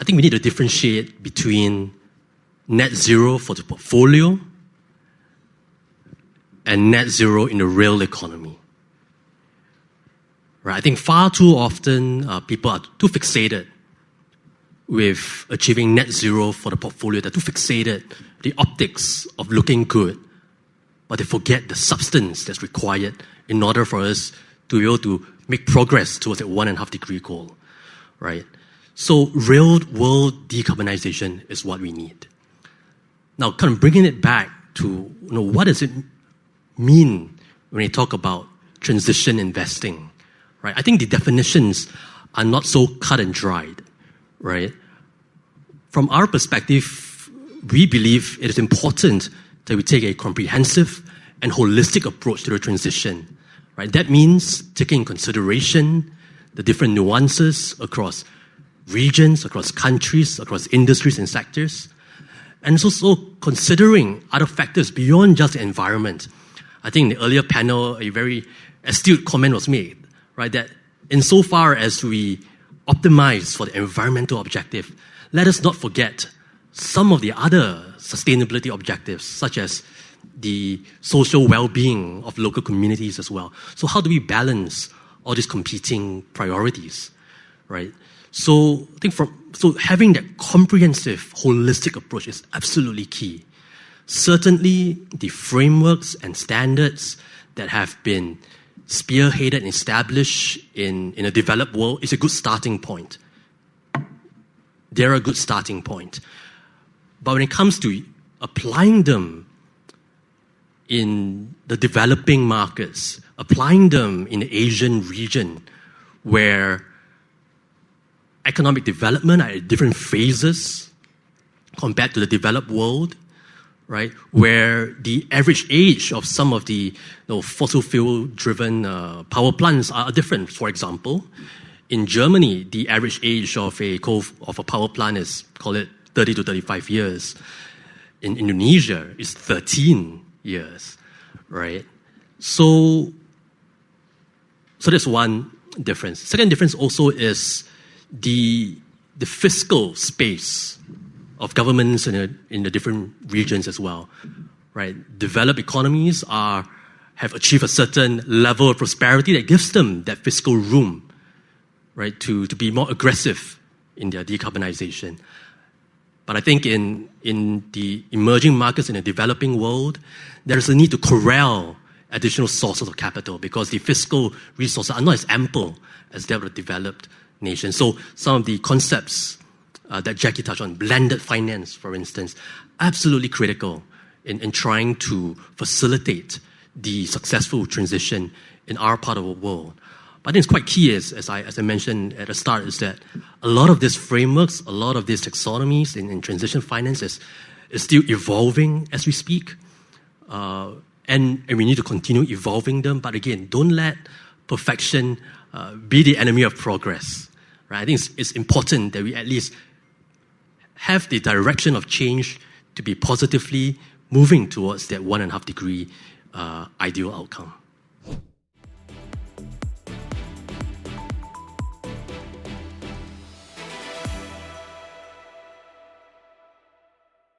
think we need to differentiate between net zero for the portfolio and net zero in the real economy. Right? I think far too often people are too fixated with achieving net zero for the portfolio. They're too fixated the optics of looking good, but they forget the substance that's required in order for us to be able to make progress towards that 1.5 degree goal, right? So real world decarbonization is what we need. Now, kind of bringing it back to, what does it mean when we talk about transition investing, right? I think the definitions are not so cut and dried, right? From our perspective, we believe it is important that we take a comprehensive and holistic approach to the transition, right? That means taking in consideration the different nuances across regions, across countries, across industries and sectors, and it's also considering other factors beyond just the environment. I think in the earlier panel, a very astute comment was made, right? That insofar as we optimize for the environmental objective, let us not forget some of the other sustainability objectives, such as the social well-being of local communities as well. So how do we balance all these competing priorities, right? So I think having that comprehensive, holistic approach is absolutely key. Certainly, the frameworks and standards that have been spearheaded and established in a developed world is a good starting point. They're a good starting point. But when it comes to applying them in the developing markets, applying them in the Asian region, where economic development are at different phases compared to the developed world, right? Where the average age of some of the fossil fuel-driven power plants are different. For example, in Germany, the average age of a power plant is, call it 30 to 35 years. In Indonesia, it's 13 years, right? So that's one difference. Second difference also is the fiscal space of governments in the different regions as well, right? Developed economies have achieved a certain level of prosperity that gives them that fiscal room, right, to be more aggressive in their decarbonization. But I think in the emerging markets in the developing world, there is a need to corral additional sources of capital because the fiscal resources are not as ample as that of the developed nations. So some of the concepts that Jackie touched on, blended finance, for instance, absolutely critical in trying to facilitate the successful transition in our part of the world. But I think it's quite key, as I mentioned at the start, is that a lot of these frameworks, a lot of these taxonomies in transition finance is still evolving as we speak. And we need to continue evolving them. But again, don't let perfection be the enemy of progress. Right? I think it's important that we at least have the direction of change to be positively moving towards that 1.5 degree ideal outcome.